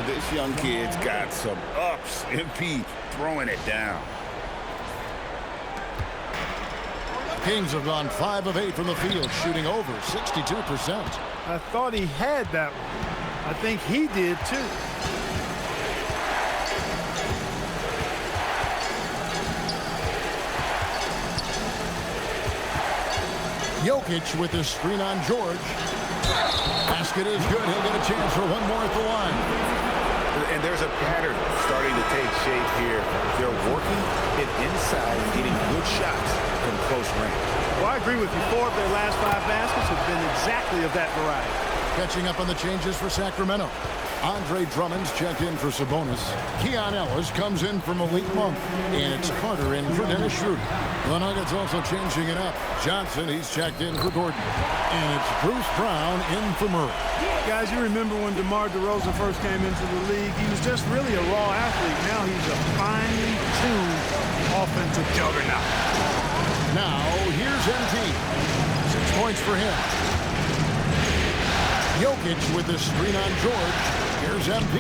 This young kid's got some ups. MP throwing it down. Kings have gone 5 of 8 from the field, shooting over 62%. I thought he had that one. I think he did too. Jokic with the screen on George. Basket is good. He'll get a chance for one more at the line. And there's a pattern starting to take shape here. They're working it inside and getting good shots from close range. Well, I agree with you. 4 of their last 5 baskets have been exactly of that variety. Catching up on the changes for Sacramento. Andre Drummond's checked in for Sabonis. Keon Ellis comes in for Malik Monk. And it's Carter in for Dennis Schroeder. The Nuggets also changing it up. Johnson, he's checked in for Gordon. And it's Bruce Brown in for Murray. Guys, you remember when DeMar DeRozan first came into the league? He was just really a raw athlete. Now he's a finely tuned offensive juggernaut. Now, here's MT. 6 points for him. Jokic with the screen on George. Here's MP.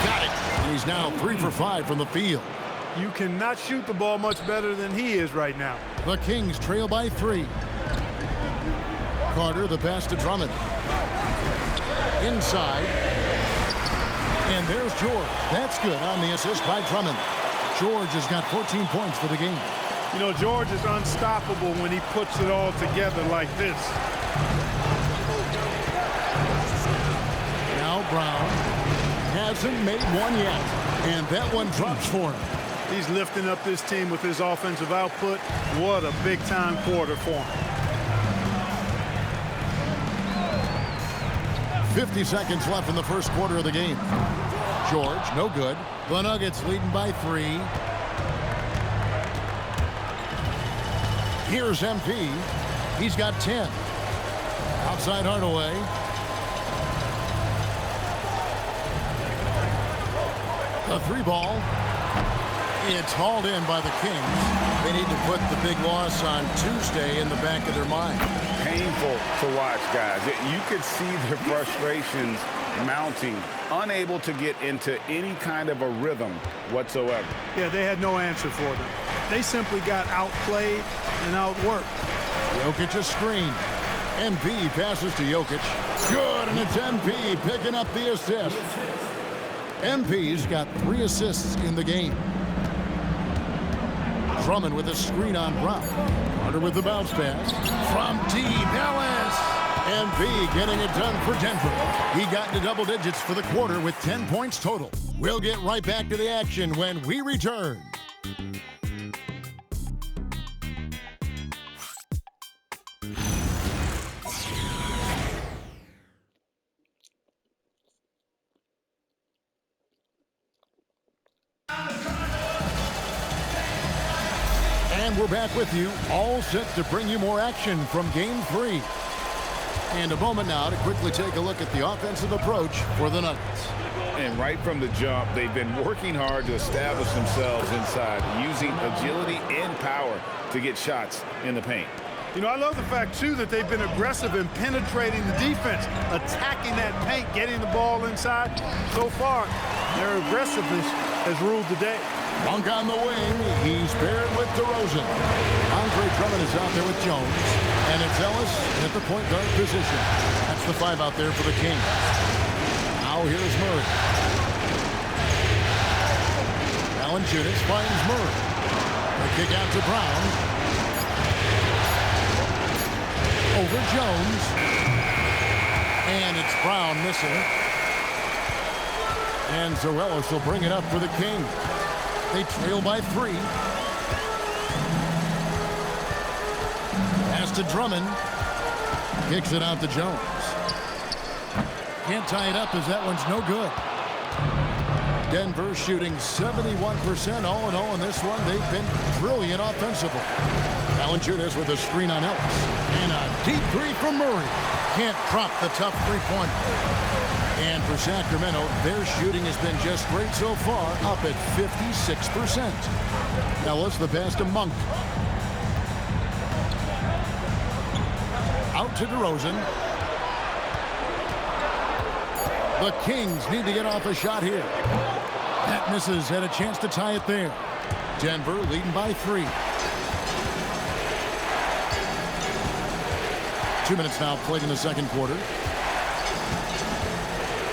Got it. And he's now 3 for 5 from the field. You cannot shoot the ball much better than he is right now. The Kings trail by 3. Carter, the pass to Drummond. Inside. And there's George. That's good on the assist by Drummond. George has got 14 points for the game. You know, George is unstoppable when he puts it all together like this. Now Brown hasn't made one yet. And that one drops for him. He's lifting up this team with his offensive output. What a big-time quarter for him. 50 seconds left in the first quarter of the game. George, no good. The Nuggets leading by 3. Here's MP. He's got 10. Outside Hardaway. The 3 ball. It's hauled in by the Kings. They need to put the big loss on Tuesday in the back of their mind. Painful to watch, guys. You could see their frustrations mounting, unable to get into any kind of a rhythm whatsoever. Yeah, they had no answer for them. They simply got outplayed and outworked. Jokic a screen. MP passes to Jokic. Good, and it's MP picking up the assist. MP's got 3 assists in the game. Drummond with a screen on Brown. Carter with the bounce pass. From deep, Ellis. MP getting it done for Denver. He got into double digits for the quarter with 10 points total. We'll get right back to the action when we return. And we're back with you, all set to bring you more action from Game 3. And a moment now to quickly take a look at the offensive approach for the Nuggets. And right from the jump, they've been working hard to establish themselves inside, using agility and power to get shots in the paint. You know, I love the fact, too, that they've been aggressive in penetrating the defense, attacking that paint, getting the ball inside. So far, their aggressiveness has ruled the day. Monk on the wing. He's paired with DeRozan. Andre Drummond is out there with Jones. And it's Ellis at the point guard position. That's the 5 out there for the Kings. Now here's Murray. Valanciunas finds Murray. The kick out to Brown. Over Jones. And it's Brown missing. And so Ellis will bring it up for the Kings. They trail by 3. Pass to Drummond. Kicks it out to Jones. Can't tie it up as that one's no good. Denver shooting 71% all in all in this one. They've been brilliant offensively. Valanciunas with a screen on Ellis. And a deep 3 from Murray. Can't drop the tough three-pointer. And for Sacramento, their shooting has been just great so far, up at 56%. Ellis the pass to Monk. Out to DeRozan. The Kings need to get off a shot here. That misses. Had a chance to tie it there. Denver leading by 3. 2 minutes now played in the second quarter.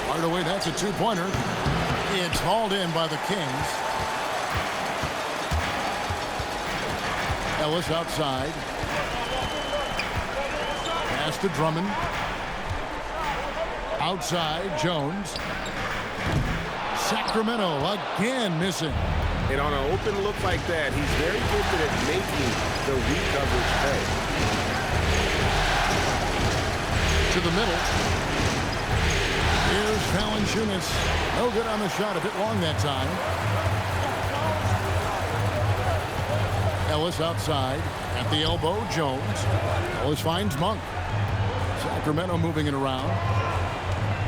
Fired away. That's a two-pointer. It's hauled in by the Kings. Ellis outside. Pass to Drummond. Outside, Jones. Sacramento again missing. And on an open look like that, he's very good at making the recoverage pay. To the middle. Here's Valanciunas. No good on the shot. A bit long that time. Ellis outside. At the elbow, Jones. Ellis finds Monk. Sacramento moving it around.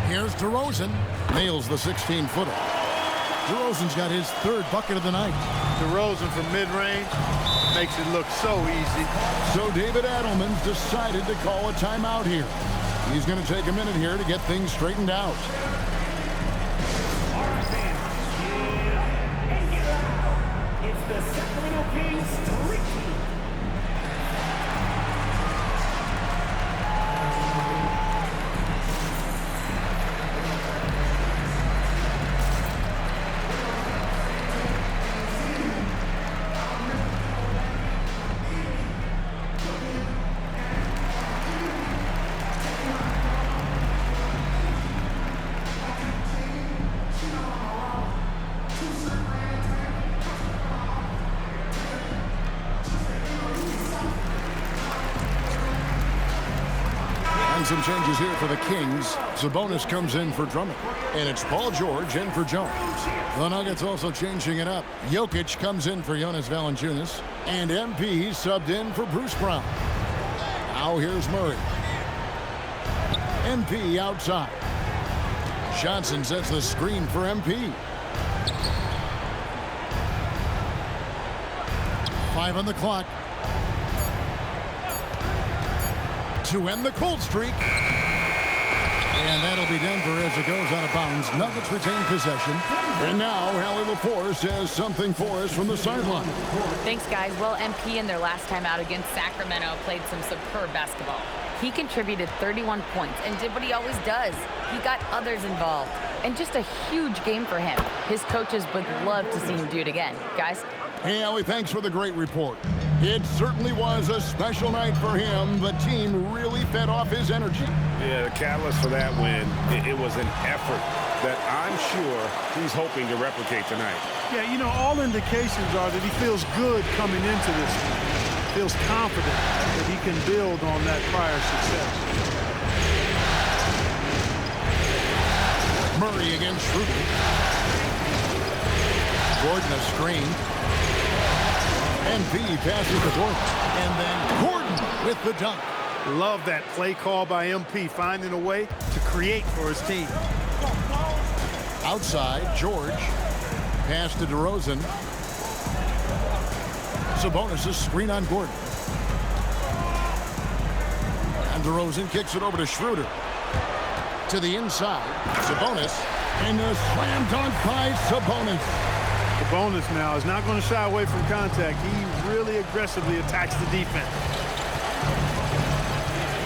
Here's DeRozan. Nails the 16-footer. DeRozan's got his 3rd bucket of the night. DeRozan from mid-range makes it look so easy. So David Adelman's decided to call a timeout here. He's going to take a minute here to get things straightened out. It's the Sacramento Kings streak team. Some changes here for the Kings. Sabonis comes in for Drummond. And it's Paul George in for Jones. The Nuggets also changing it up. Jokic comes in for Jonas Valanciunas. And MP subbed in for Bruce Brown. Now here's Murray. MP outside. Johnson sets the screen for MP. 5 on the clock. To end the cold streak. And that'll be Denver as it goes out of bounds. Nuggets retain possession. And now Hallie LaForce has something for us from the sideline. Thanks, guys. Well, MP in their last time out against Sacramento played some superb basketball. He contributed 31 points and did what he always does. He got others involved. And just a huge game for him. His coaches would love to see him do it again. Guys? Hey, Allie, thanks for the great report. It certainly was a special night for him. The team really fed off his energy. Yeah, the catalyst for that win, it was an effort that I'm sure he's hoping to replicate tonight. Yeah, you know, all indications are that he feels good coming into this one. Feels confident that he can build on that prior success. Murray against Schroeder. Gordon a screen. MP passes to Gordon. And then Gordon with the dunk. Love that play call by MP, finding a way to create for his team. Outside, George. Pass to DeRozan. Sabonis' screen on Gordon. And DeRozan kicks it over to Schroeder. To the inside. Sabonis. And a slam dunk by Sabonis. Sabonis now is not going to shy away from contact. He really aggressively attacks the defense.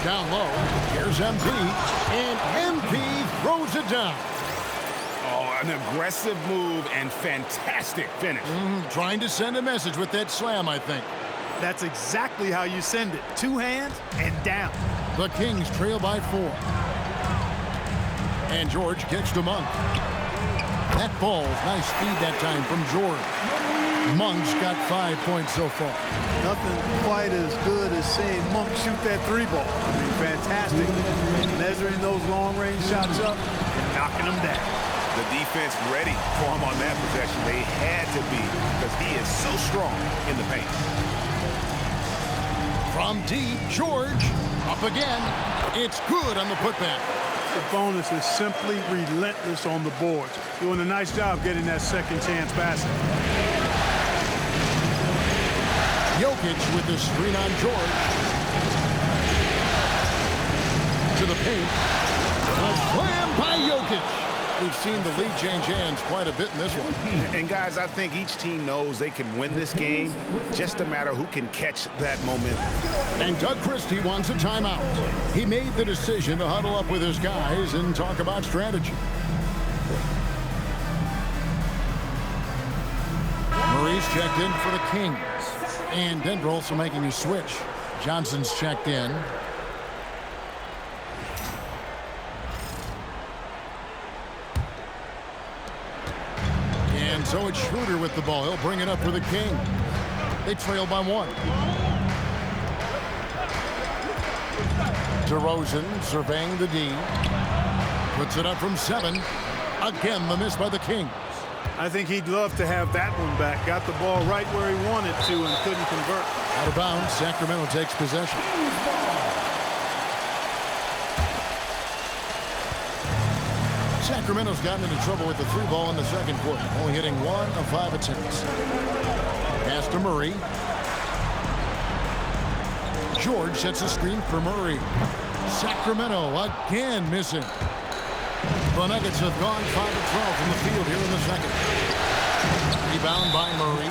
Down low. Here's MP. And MP throws it down. Oh, an aggressive move and fantastic finish. Trying to send a message with that slam, I think. That's exactly how you send it. 2 hands and down. The Kings trail by 4. And George kicks to Monk. That ball, nice feed that time from George. Monk's got 5 points so far. Nothing quite as good as seeing Monk shoot that 3-ball. I mean, fantastic. Measuring those long-range shots up and knocking them down. The defense ready for him on that possession. They had to be because he is so strong in the paint. From deep, George up again. It's good on the putback. Sabonis is simply relentless on the boards. Doing a nice job getting that second chance basket. Jokic with the screen on George. To the paint. A slam by Jokic. Jokic. We've seen the lead change hands quite a bit in this one. And, guys, I think each team knows they can win this game. Just a matter who can catch that momentum. And Doug Christie wants a timeout. He made the decision to huddle up with his guys and talk about strategy. Murray's checked in for the Kings. And Denver also making a switch. Johnson's checked in. And so it's Schroeder with the ball. He'll bring it up for the King. They trail by 1. DeRozan surveying the D. Puts it up from 7. Again, the miss by the Kings. I think he'd love to have that one back. Got the ball right where he wanted to and couldn't convert. Out of bounds, Sacramento takes possession. Sacramento's gotten into trouble with the 3 ball in the second quarter, only hitting 1 of 5 attempts. Pass to Murray. George sets a screen for Murray. Sacramento again missing. The Nuggets have gone 5 of 12 from the field here in the second. Rebound by Murray.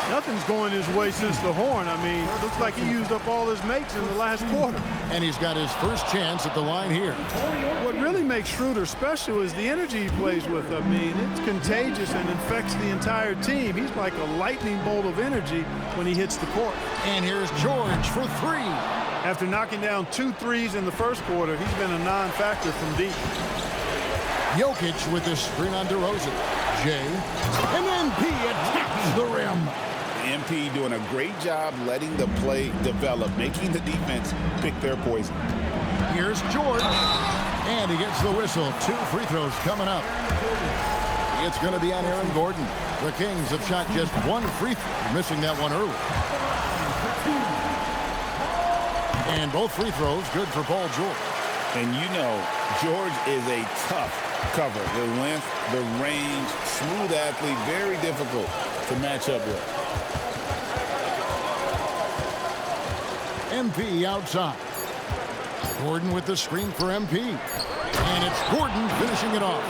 Nothing's going his way since the horn. I mean, it looks like he used up all his makes in the last quarter. And he's got his first chance at the line here. What really makes Schroeder special is the energy he plays with. I mean, it's contagious and infects the entire team. He's like a lightning bolt of energy when he hits the court. And here's George for 3. After knocking down 2 threes in the first quarter, he's been a non-factor from deep. Jokic with the screen on DeRozan. Jay. And MP attacks the rim. MP doing a great job letting the play develop, making the defense pick their poison. Here's George. And he gets the whistle. 2 free throws coming up. It's going to be on Aaron Gordon. The Kings have shot just 1 free throw, missing that one early. And both free throws good for Paul George. And you know, George is a tough cover. The length, the range, smooth athlete, very difficult to match up with. MP outside. Gordon with the screen for MP. And it's Gordon finishing it off.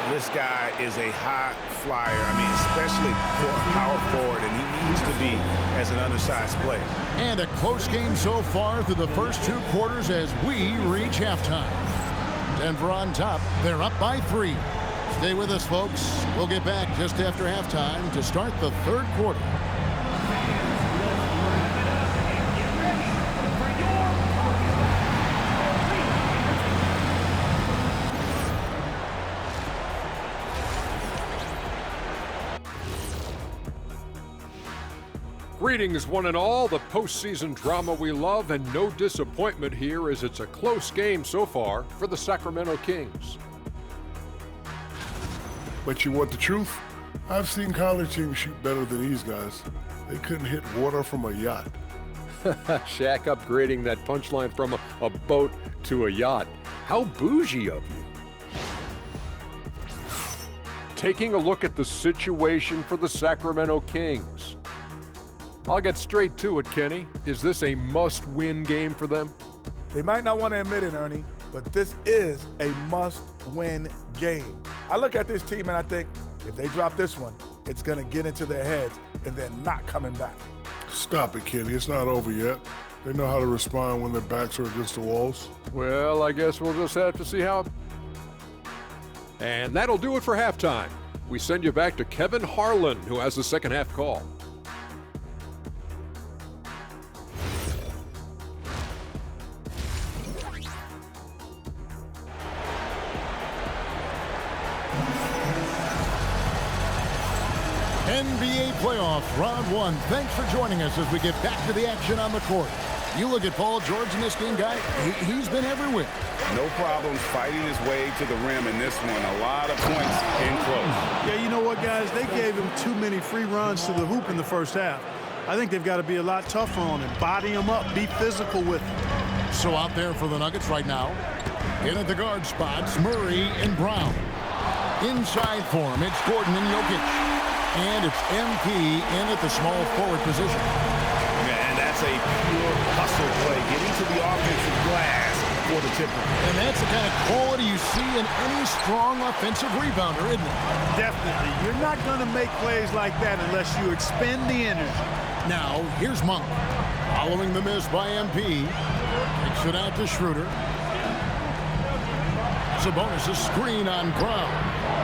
This guy is a high flyer. I mean, especially for a power forward, and he needs to be as an undersized player. And a close game so far through the first 2 quarters as we reach halftime. Denver on top. They're up by 3. Stay with us, folks. We'll get back just after halftime to start the 3rd quarter. Greetings, one and all. The postseason drama we love, and no disappointment here as it's a close game so far for the Sacramento Kings. But you want the truth? I've seen college teams shoot better than these guys. They couldn't hit water from a yacht. Shaq upgrading that punchline from a boat to a yacht. How bougie of you. Taking a look at the situation for the Sacramento Kings. I'll get straight to it, Kenny. Is this a must-win game for them? They might not want to admit it, Ernie, but this is a must-win game. I look at this team and I think if they drop this one, it's going to get into their heads and they're not coming back. Stop it, Kenny. It's not over yet. They know how to respond when their backs are against the walls. Well, I guess we'll just have to see how. And that'll do it for halftime. We send you back to Kevin Harlan, who has the second half call. NBA playoff round 1. Thanks for joining us as we get back to the action on the court. You look at Paul George in this game, guy. He's been everywhere. No problems fighting his way to the rim in this one. A lot of points in close. Yeah, you know what, guys? They gave him too many free runs to the hoop in the first half. I think they've got to be a lot tougher on him. Body him up. Be physical with him. So out there for the Nuggets right now. In at the guard spots, Murray and Brown. Inside for him, it's Gordon and Jokic. And it's MP in at the small forward position. And that's a pure hustle play. Getting to the offensive glass, for the tip. And that's the kind of quality you see in any strong offensive rebounder, isn't it? Definitely. You're not going to make plays like that unless you expend the energy. Now, here's Monk. Following the miss by MP. Takes it out to Schroeder. Sabonis, a screen on Brown.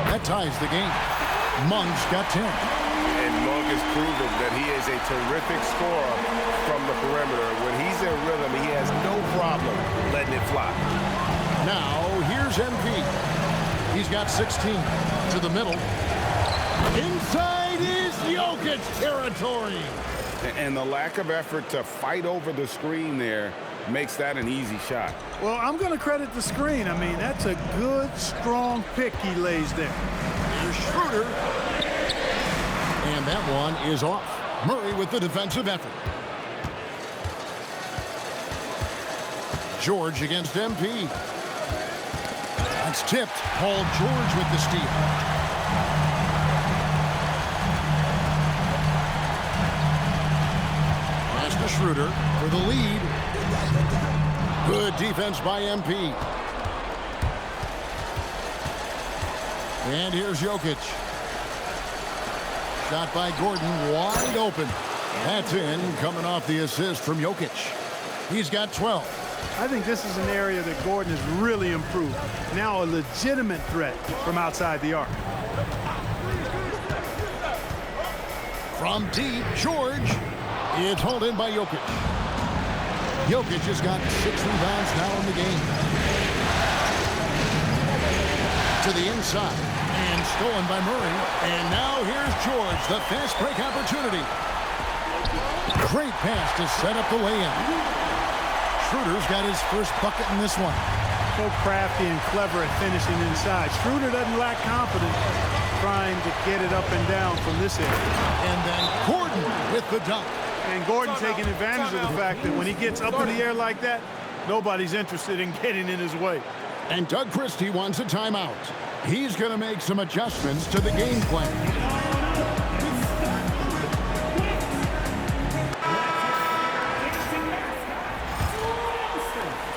That ties the game. Monk's got 10. And Monk has proven that he is a terrific scorer from the perimeter. When he's in rhythm, he has no problem letting it fly. Now, here's MP. He's got 16. To the middle. Inside is Jokic territory. And the lack of effort to fight over the screen there makes that an easy shot. Well, I'm going to credit the screen. I mean, that's a good, strong pick he lays there. Here's Schroeder. And that one is off. Murray with the defensive effort. George against MP. That's tipped. Paul George with the steal. Pass to Schroeder for the lead. Good defense by MP. And here's Jokic. Shot by Gordon, wide open. That's in, coming off the assist from Jokic. He's got 12. I think this is an area that Gordon has really improved. Now a legitimate threat from outside the arc. From deep, George. It's hauled in by Jokic. Jokic has got 6 rebounds now in the game. To the inside. And stolen by Murray. And now here's George, the fast break opportunity. Great pass to set up the lay-in. Schroeder's got his first bucket in this one. So crafty and clever at finishing inside. Schroeder doesn't lack confidence trying to get it up and down from this area. And then Gordon with the dunk. And Gordon taking advantage of the fact that when he gets up in the air like that, nobody's interested in getting in his way. And Doug Christie wants a timeout. He's going to make some adjustments to the game plan.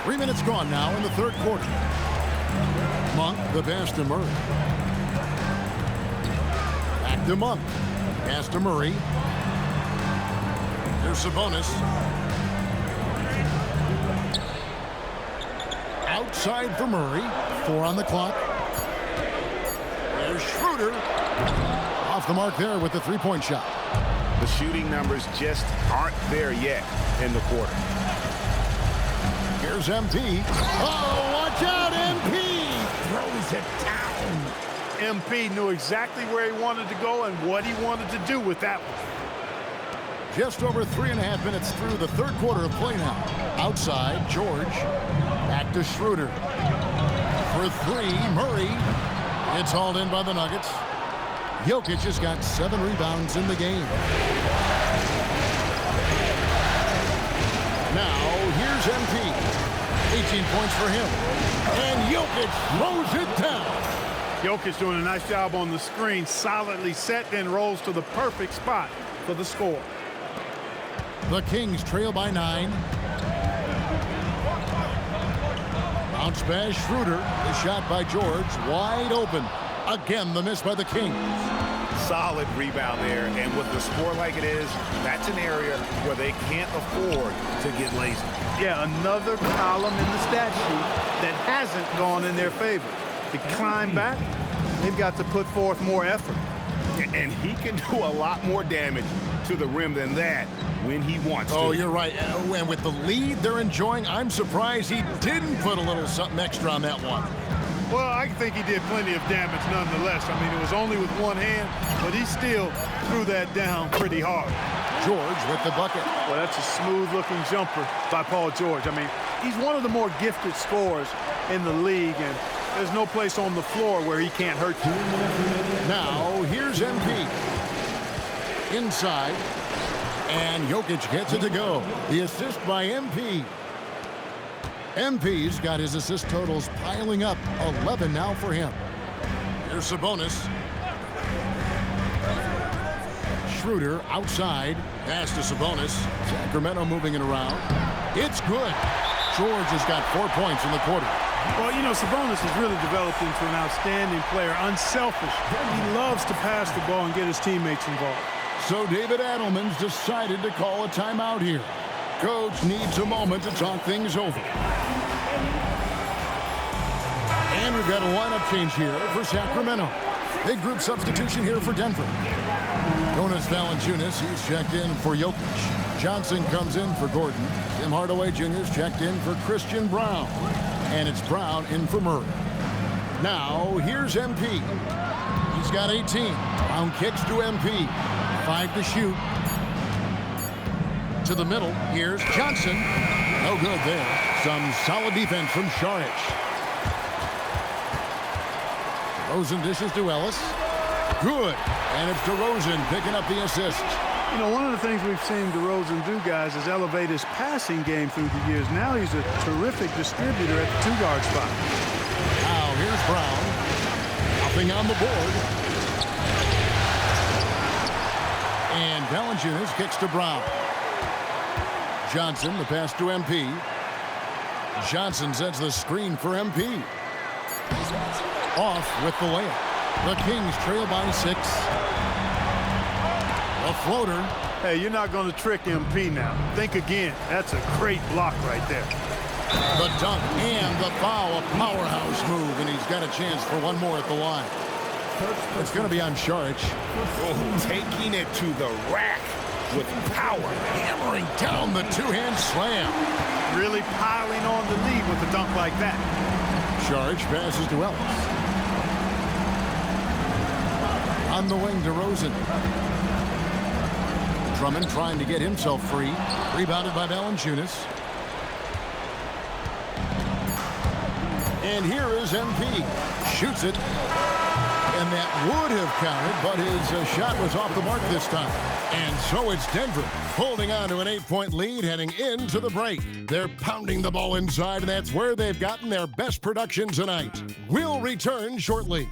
3 minutes gone now in the third quarter. Monk, the pass to Murray. Back to Monk. Pass to Murray. Here's Sabonis. Outside for Murray. 4 on the clock. There's Schroeder. Off the mark there with the three-point shot. The shooting numbers just aren't there yet in the quarter. Here's MP. Oh, watch out, MP! Throws it down. MP knew exactly where he wanted to go and what he wanted to do with that one. Just over 3.5 minutes through the third quarter of play now. Outside, George. Back to Schroeder. For 3, Murray. It's hauled in by the Nuggets. Jokic has got 7 rebounds in the game. Now, here's MP. 18 points for him. And Jokic throws it down. Jokic doing a nice job on the screen. Solidly set, then rolls to the perfect spot for the score. The Kings trail by 9. Bounce pass, Schroeder. The shot by George. Wide open. Again, the miss by the Kings. Solid rebound there, and with the score like it is, that's an area where they can't afford to get lazy. Yeah, another column in the stat sheet that hasn't gone in their favor. To climb back, they've got to put forth more effort. And he can do a lot more damage to the rim than that when he wants to. Oh, you're right. And with the lead they're enjoying, I'm surprised he didn't put a little something extra on that one. Well, I think he did plenty of damage nonetheless. I mean, it was only with one hand, but he still threw that down pretty hard. George with the bucket. Well, that's a smooth-looking jumper by Paul George. I mean, he's one of the more gifted scorers in the league, and there's no place on the floor where he can't hurt you. Now, here's MP. Inside. And Jokic gets it to go. The assist by MP. MP's got his assist totals piling up. 11 now for him. Here's Sabonis. Schroeder outside. Pass to Sabonis. Sacramento moving it around. It's good. George has got 4 points in the quarter. Well, you know, Sabonis has really developed into an outstanding player, unselfish. He loves to pass the ball and get his teammates involved. So David Adelman's decided to call a timeout here. Coach needs a moment to talk things over. And we've got a lineup change here for Sacramento. Big group substitution here for Denver. Jonas Valanciunas, he's checked in for Jokic. Johnson comes in for Gordon. Tim Hardaway Jr. is checked in for Christian Brown. And it's Brown in for Murray. Now, here's MP. He's got 18. Brown kicks to MP. 5 to shoot. To the middle. Here's Johnson. No good there. Some solid defense from Šarić. DeRozan dishes to Ellis. Good. And it's DeRozan picking up the assist. You know, one of the things we've seen DeRozan do, guys, is elevate his passing game through the years. Now he's a terrific distributor at the 2-guard spot. Now here's Brown. Hopping on the board. And Valanciunas kicks to Brown. Johnson, the pass to MP. Johnson sets the screen for MP. Off with the layup. The Kings trail by 6. A floater. Hey, you're not going to trick MP now. Think again. That's a great block right there. The dunk and the foul. A powerhouse move, and he's got a chance for one more at the line. It's going to be on Šarić. Oh, taking it to the rack with power. Hammering down the two-hand slam. Really piling on the lead with a dunk like that. Šarić passes to Ellis. On the wing, DeRozan. Drummond trying to get himself free. Rebounded by Valanciunas. And here is MP. Shoots it. And that would have counted, but his shot was off the mark this time. And so it's Denver holding on to an 8-point lead heading into the break. They're pounding the ball inside, and that's where they've gotten their best production tonight. We'll return shortly.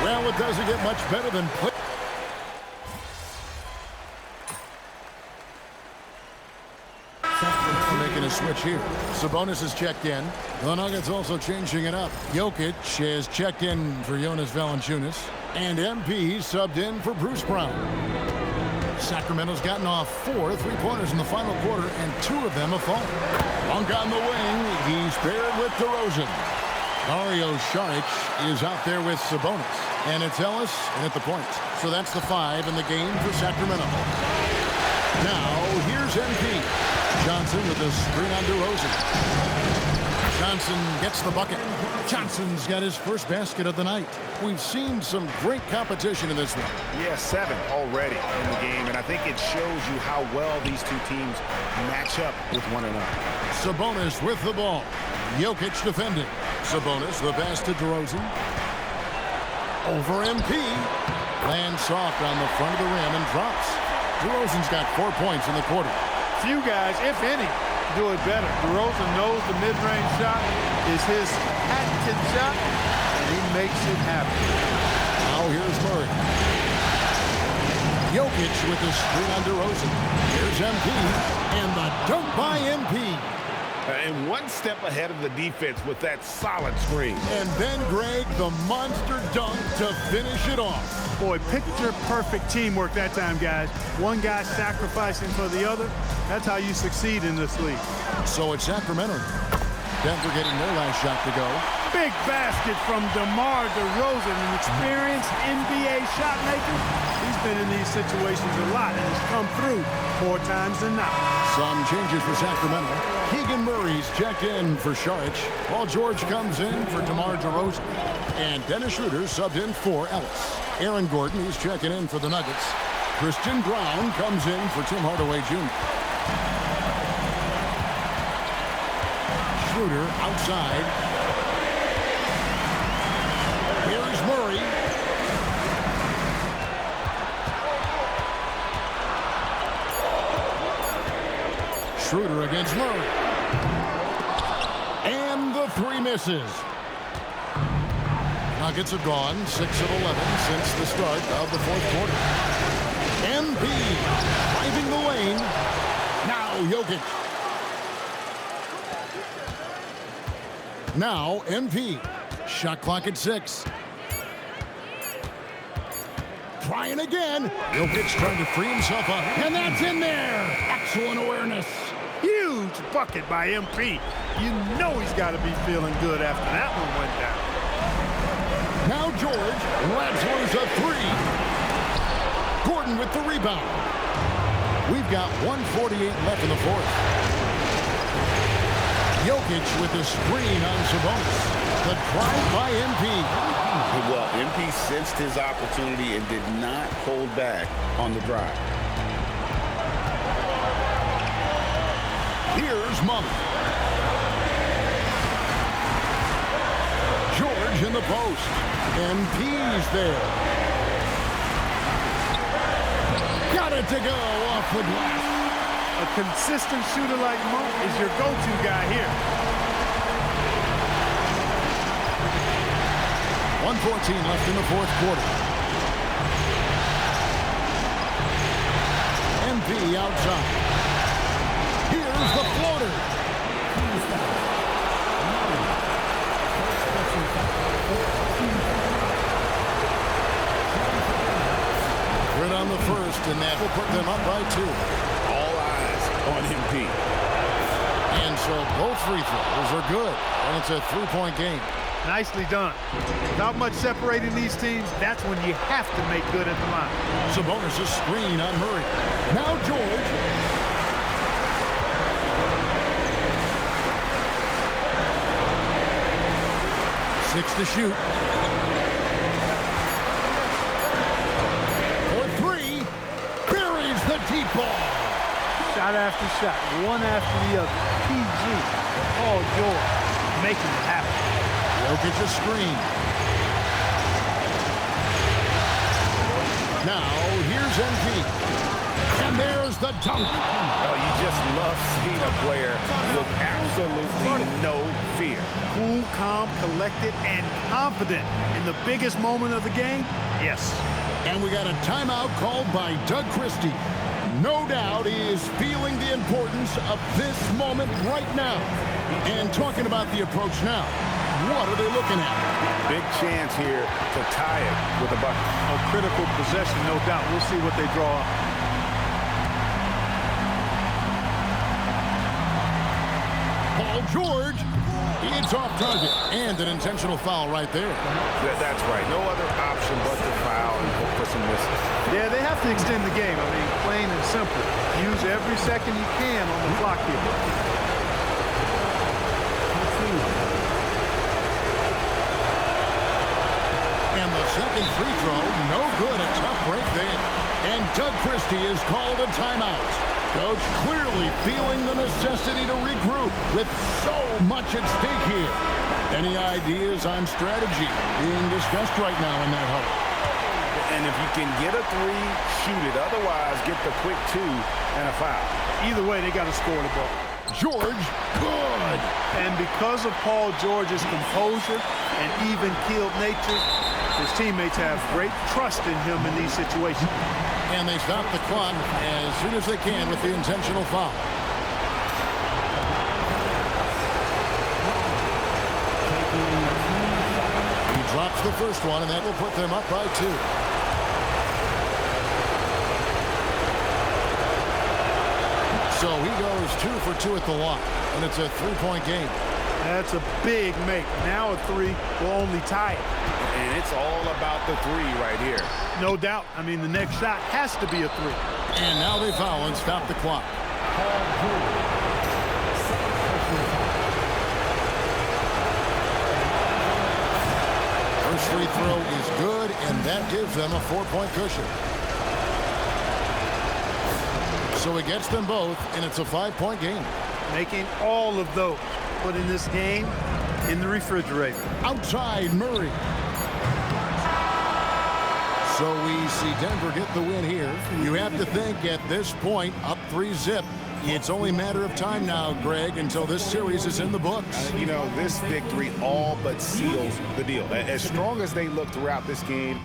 Well, it doesn't get much better than play. Making a switch here. Sabonis is checked in. The Nuggets also changing it up. Jokic is checked in for Jonas Valanciunas. And MP subbed in for Bruce Brown. Sacramento's gotten off 4 3-pointers in the final quarter, and 2 of them have fallen. Dunk on the wing. He's paired with DeRozan. Dario Šarić is out there with Sabonis. And it's Ellis and at the point. So that's the 5 in the game for Sacramento. Now, here's MP. Johnson with the screen on DeRozan. Johnson gets the bucket. Johnson's got his first basket of the night. We've seen some great competition in this one. Yeah, 7 already in the game, and I think it shows you how well these two teams match up with one another. Sabonis with the ball. Jokic defending. Sabonis, the pass to DeRozan. Over MP. Lands soft on the front of the rim and drops. DeRozan's got 4 points in the quarter. Few guys, if any, do it better. DeRozan knows the mid-range shot is his patented shot, and he makes it happen. Now here's Murray. Jokic with the screen on DeRozan. Here's MP, and the dunk by MP. And one step ahead of the defense with that solid screen. And then Greg, the monster dunk to finish it off. Boy, picture-perfect teamwork that time, guys. One guy sacrificing for the other. That's how you succeed in this league. So it's Sacramento. Denver getting their last shot to go. Big basket from DeMar DeRozan, an experienced NBA shot maker. He's been in these situations a lot and has come through more times than not. Some changes for Sacramento. Keegan Murray's checked in for Šarić. Paul George comes in for DeMar DeRozan. And Dennis Schroeder subbed in for Ellis. Aaron Gordon, who's checking in for the Nuggets. Christian Brown comes in for Tim Hardaway Jr. Schroeder outside. Here's Murray. Schroeder against Murray. And the 3 misses. Nuggets have gone 6 of 11 since the start of the fourth quarter. MP driving the lane. Now Jokic. Now MP. Shot clock at 6. Trying again. Jokic trying to free himself up. And that's in there. Excellent awareness. Huge bucket by MP. You know he's got to be feeling good after that one went down. Now George lets loose a 3. Gordon with the rebound. We've got 1:48 left in the fourth. Jokic with the screen on Sabonis. The drive by MP. Well, MP sensed his opportunity and did not hold back on the drive. Here's Monk. George in the post. MP's there. Got it to go off the glass. A consistent shooter like Monk is your go-to guy here. 1:14 left in the fourth quarter. MP outside. Here's the floater. Good on the first, and that will put them up by 2. All eyes on MP. And so both free throws are good, and it's a 3-point game. Nicely done. Without much separating these teams, that's when you have to make good at the line. Sabonis' screen on Murray. Now George. Six to shoot. For 3. Buries the deep ball. Shot after shot, one after the other. PG, Paul George, making it happen. Jokic a screen. Now, here's MP. And there's the dunk. Oh, you just love seeing a player with absolutely no fear. Cool, calm, collected, and confident in the biggest moment of the game? Yes. And we got a timeout called by Doug Christie. No doubt he is feeling the importance of this moment right now. And talking about the approach now, what are they looking at? Big chance here to tie it with a bucket. A critical possession, no doubt. We'll see what they draw up. Paul George, it's off target. And an intentional foul right there. That's right. No other option but to foul and hope for some misses. Yeah, they have to extend the game. I mean, plain and simple. Use every second you can on the clock here. And the second free throw, no good. A tough break there. And Doug Christie is called a timeout. Coach clearly feeling the necessity to regroup with so much at stake here. Any ideas on strategy being discussed right now in that huddle? And if you can get a 3, shoot it. Otherwise, get the quick 2 and a foul. Either way, they got to score the ball. George, good. And because of Paul George's composure and even-keeled nature, his teammates have great trust in him in these situations. And they stop the clock as soon as they can with the intentional foul. He drops the first one, and that will put them up by 2. So he goes 2 for 2 at the line, and it's a 3-point game. That's a big make. Now a 3 will only tie it. And it's all about the 3 right here. No doubt. I mean, the next shot has to be a 3. And now they foul and stop the clock. First free throw is good, and that gives them a 4-point cushion. So it gets them both, and it's a 5-point game. Making all of those. Putting this game in the refrigerator. Outside, Murray. So we see Denver get the win here. You have to think at this point, up 3-zip. It's only a matter of time now, Greg, until this series is in the books. You know, this victory all but seals the deal. As strong as they look throughout this game,